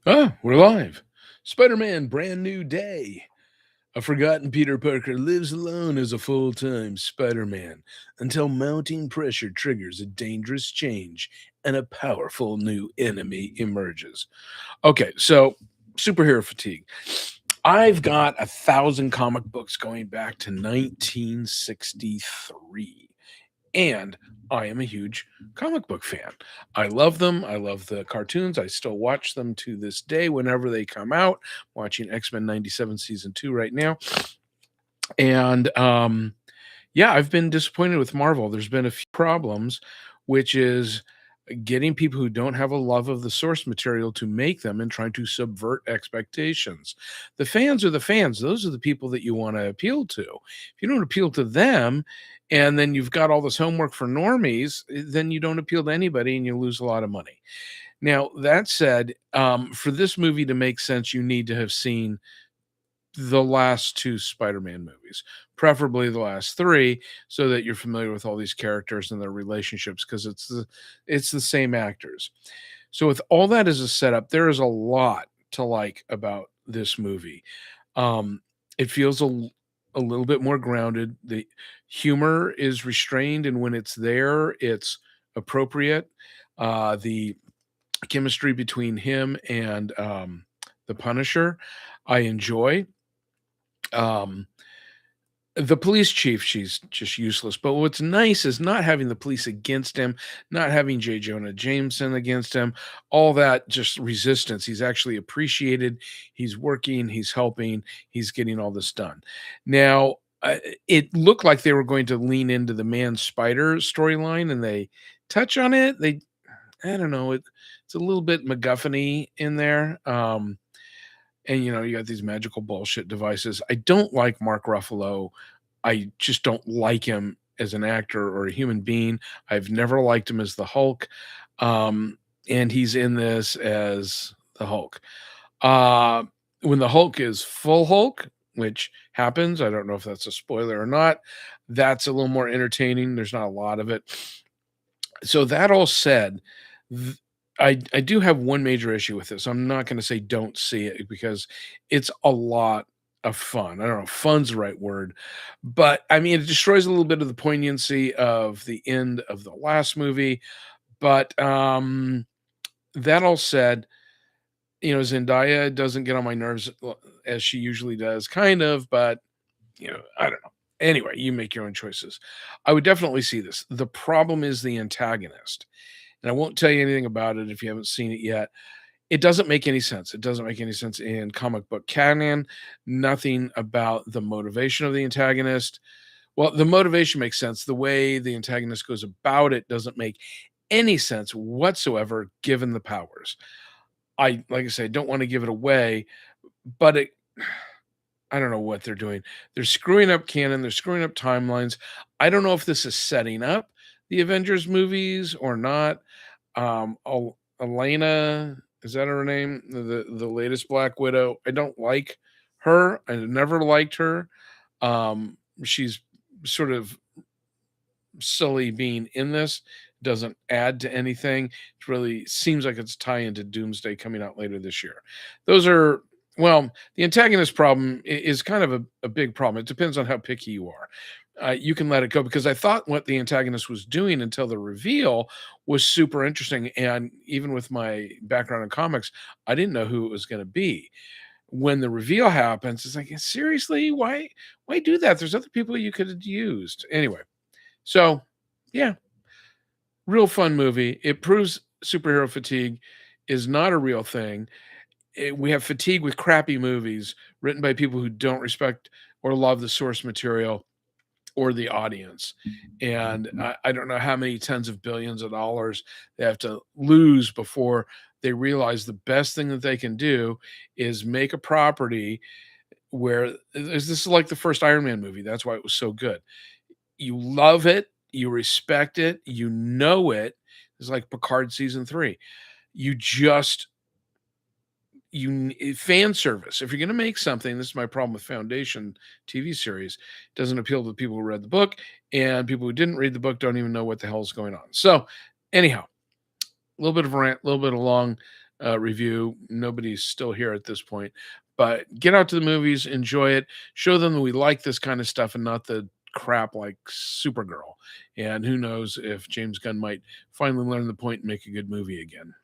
Ah, we're live. Spider Man Brand New Day. A forgotten Peter Parker lives alone as a full time Spider Man until mounting pressure triggers a dangerous change and a powerful new enemy emerges. Okay, so superhero fatigue. I've got 1,000 comic books going back to 1963. And I am a huge comic book fan. I love them. I love the cartoons. I still watch them to this day whenever they come out. Watching X-Men 97 season 2 right now. And yeah, I've been disappointed with Marvel. There's been a few problems, which is getting people who don't have a love of the source material to make them and trying to subvert expectations. The fans are the fans. Those are the people that you want to appeal to. If you don't appeal to them, and then you've got all this homework for normies, then you don't appeal to anybody and you lose a lot of money. Now, that said, for this movie to make sense, you need to have seen the last 2 Spider-Man movies, preferably the last 3, so that you're familiar with all these characters and their relationships because it's the same actors. So with all that as a setup, there is a lot to like about this movie. Um, it feels a little bit more grounded. The humor is restrained, and when it's there, it's appropriate. The chemistry between him and, the Punisher, I enjoy. Um, the police chief, she's just useless. But what's nice is not having the police against him, not having J. Jonah Jameson against him, all that just resistance. He's actually appreciated. He's working, he's helping, he's getting all this done. Now, it looked like they were going to lean into the man spider storyline and they touch on it. I don't know, it's a little bit MacGuffin in there. And you got these magical bullshit devices. I don't like Mark Ruffalo. I just don't like him as an actor or a human being. I've never liked him as the Hulk. And he's in this as the Hulk. Uh, when the Hulk is full Hulk, which happens, I don't know if that's a spoiler or not, that's a little more entertaining. There's not a lot of it. So that all said, th I do have one major issue with this. I'm not gonna say don't see it because it's a lot of fun. I don't know if fun's the right word, but, I mean, it destroys a little bit of the poignancy of the end of the last movie, but, that all said, Zendaya doesn't get on my nerves as she usually does, kind of, but, I don't know. Anyway, you make your own choices. I would definitely see this. The problem is the antagonist. And I won't tell you anything about it if you haven't seen it yet. It doesn't make any sense. It doesn't make any sense in comic book canon. Nothing about the motivation of the antagonist. Well, the motivation makes sense. The way the antagonist goes about it doesn't make any sense whatsoever given the powers. Like I say, don't want to give it away, but I don't know what they're doing. They're screwing up canon, they're screwing up timelines. I don't know if this is setting up the Avengers movies or not. Elena, is that her name? The latest Black Widow. I don't like her. I never liked her. She's sort of silly being in this. Doesn't add to anything. It really seems like it's tie into Doomsday coming out later this year. Those are well, the antagonist problem is kind of a big problem. It depends on how picky you are. You can let it go because I thought what the antagonist was doing until the reveal was super interesting. And even with my background in comics, I didn't know who it was going to be. When the reveal happens, it's like, seriously, why do that? There's other people you could have used. Anyway, so yeah, real fun movie. It proves superhero fatigue is not a real thing. We have fatigue with crappy movies written by people who don't respect or love the source material or the audience. And I don't know how many tens of billions of dollars they have to lose before they realize the best thing that they can do is make a property where this is like the first Iron Man movie. That's why it was so good. You love it, you respect it, you know it. It's like Picard season 3. You just fan service. If you're gonna make something, this is my problem with Foundation TV series, doesn't appeal to the people who read the book, and people who didn't read the book don't even know what the hell is going on. So, anyhow, a little bit of a rant, a little bit of long. review. Nobody's still here at this point, but get out to the movies, enjoy it, show them that we like this kind of stuff and not the crap like Supergirl. And who knows if James Gunn might finally learn the point and make a good movie again.